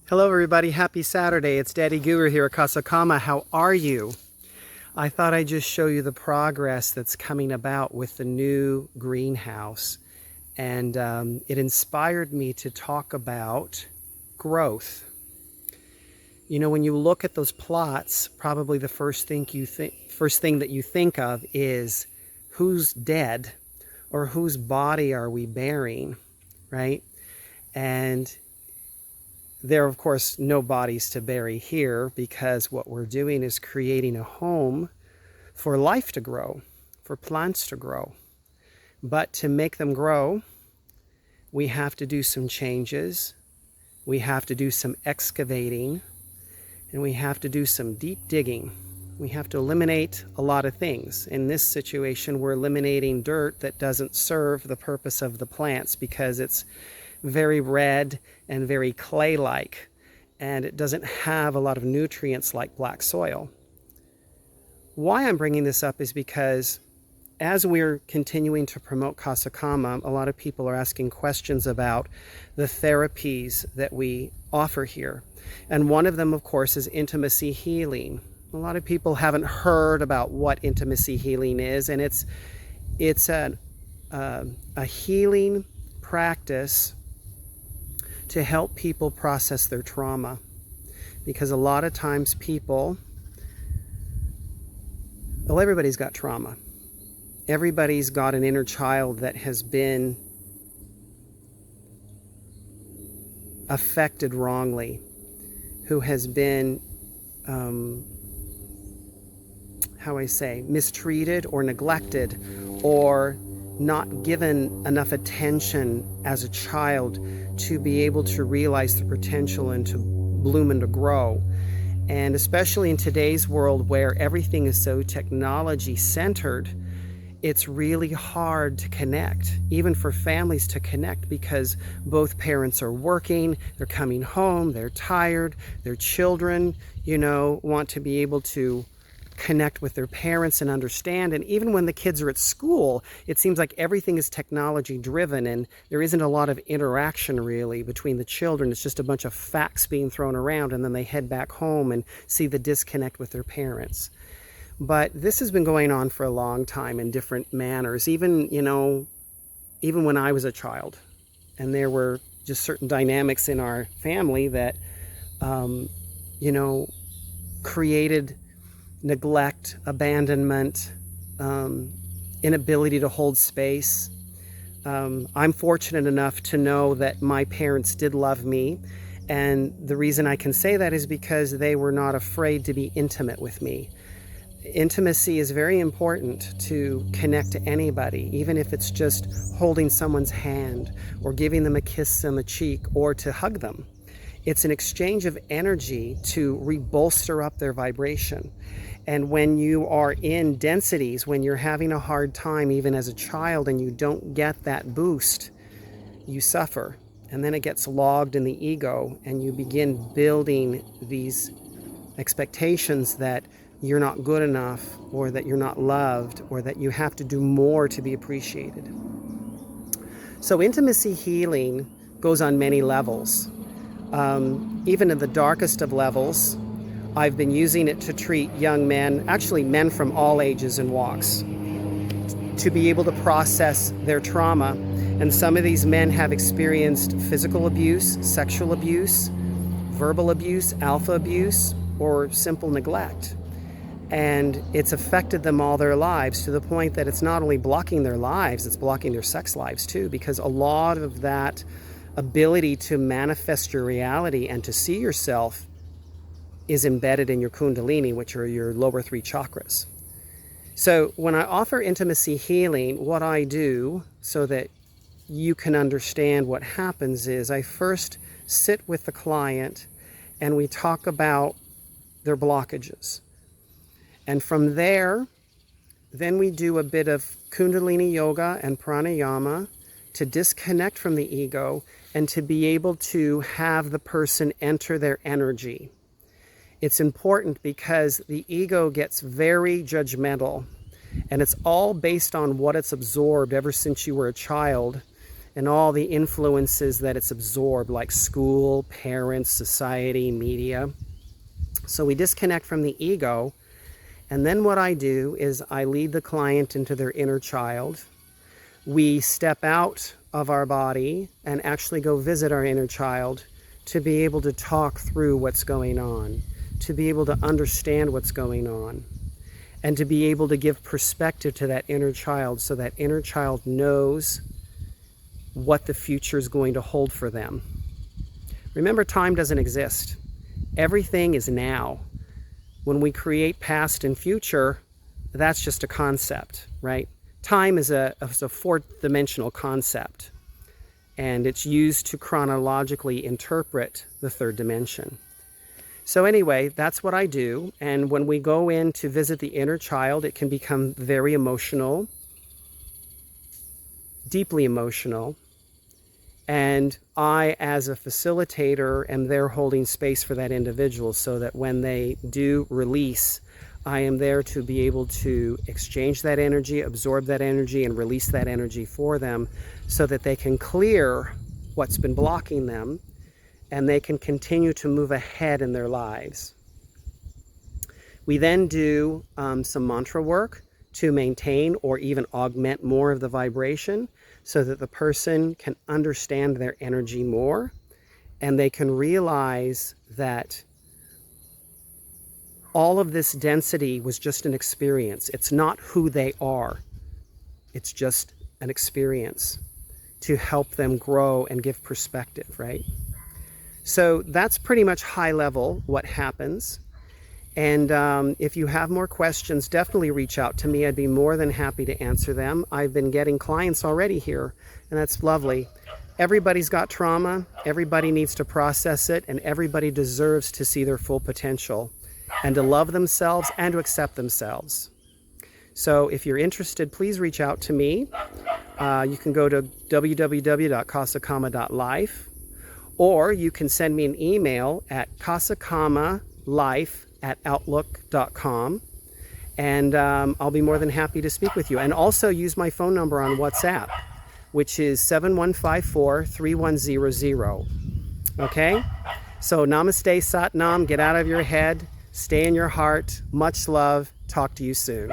Hello everybody, happy Saturday. It's DaddyGuru here at Casa Kāma. How are you? I thought I'd just show you the progress that's coming about with the new greenhouse. And it inspired me to talk about growth. You know, when you look at those plots, probably the first thing that you think of is who's dead or whose body are we burying, right? And there are, of course, no bodies to bury here because what we're doing is creating a home for life to grow, for plants to grow. But to make them grow, we have to do some changes, we have to do some excavating, and we have to do some deep digging. We have to eliminate a lot of things. In this situation, we're eliminating dirt that doesn't serve the purpose of the plants because it's very red and very clay-like, and it doesn't have a lot of nutrients like black soil. Why I'm bringing this up is because as we're continuing to promote Casa Kāma, a lot of people are asking questions about the therapies that we offer here. And one of them, of course, is intimacy healing. A lot of people haven't heard about what intimacy healing is, and it's a healing practice to help people process their trauma. Because a lot of times everybody's got trauma. Everybody's got an inner child that has been affected wrongly, who has been, mistreated or neglected or not given enough attention as a child to be able to realize the potential and to bloom and to grow. And especially in today's world where everything is so technology centered, it's really hard to connect, even for families to connect, because both parents are working, they're coming home, they're tired, their children, want to be able to connect with their parents and understand. And even when the kids are at school, it seems like everything is technology driven and there isn't a lot of interaction really between the children. It's just a bunch of facts being thrown around, and then they head back home and see the disconnect with their parents. But this has been going on for a long time in different manners, even when I was a child. And there were just certain dynamics in our family that, created neglect, abandonment, inability to hold space. I'm fortunate enough to know that my parents did love me. And the reason I can say that is because they were not afraid to be intimate with me. Intimacy is very important to connect to anybody, even if it's just holding someone's hand or giving them a kiss on the cheek or to hug them. It's an exchange of energy to rebolster up their vibration. And when you are in densities, when you're having a hard time even as a child and you don't get that boost, you suffer. And then it gets logged in the ego and you begin building these expectations that you're not good enough, or that you're not loved, or that you have to do more to be appreciated. So intimacy healing goes on many levels. Even in the darkest of levels, I've been using it to treat young men, actually men from all ages and walks, to be able to process their trauma. And some of these men have experienced physical abuse, sexual abuse, verbal abuse, alpha abuse, or simple neglect. And it's affected them all their lives, to the point that it's not only blocking their lives, it's blocking their sex lives too, because a lot of that ability to manifest your reality and to see yourself is embedded in your kundalini, which are your lower three chakras. So when I offer intimacy healing, what I do so that you can understand what happens is I first sit with the client and we talk about their blockages. And from there, then we do a bit of kundalini yoga and pranayama to disconnect from the ego and to be able to have the person enter their energy. It's important because the ego gets very judgmental, and it's all based on what it's absorbed ever since you were a child and all the influences that it's absorbed, like school, parents, society, media. So we disconnect from the ego, and then what I do is I lead the client into their inner child. We step out of our body and actually go visit our inner child to be able to talk through what's going on, to be able to understand what's going on, and to be able to give perspective to that inner child so that inner child knows what the future is going to hold for them. Remember, time doesn't exist. Everything is now. When we create past and future, that's just a concept, right? Time is a fourth-dimensional concept, and it's used to chronologically interpret the third dimension. So anyway, that's what I do, and when we go in to visit the inner child, it can become very emotional, deeply emotional, and I, as a facilitator, am there holding space for that individual so that when they do release, I am there to be able to exchange that energy, absorb that energy, and release that energy for them so that they can clear what's been blocking them and they can continue to move ahead in their lives. We then do some mantra work to maintain or even augment more of the vibration so that the person can understand their energy more and they can realize that all of this density was just an experience. It's not who they are. It's just an experience to help them grow and give perspective, right? So that's pretty much high level what happens. And if you have more questions, definitely reach out to me. I'd be more than happy to answer them. I've been getting clients already here, and that's lovely. Everybody's got trauma. Everybody needs to process it, and everybody deserves to see their full potential and to love themselves and to accept themselves. So if you're interested, please reach out to me. You can go to www.casakama.life, or you can send me an email at casakama.life@outlook.com, and I'll be more than happy to speak with you. And also use my phone number on WhatsApp, which is 7154-3100. Okay? So Namaste, Sat Nam, get out of your head, stay in your heart. Much love. Talk to you soon.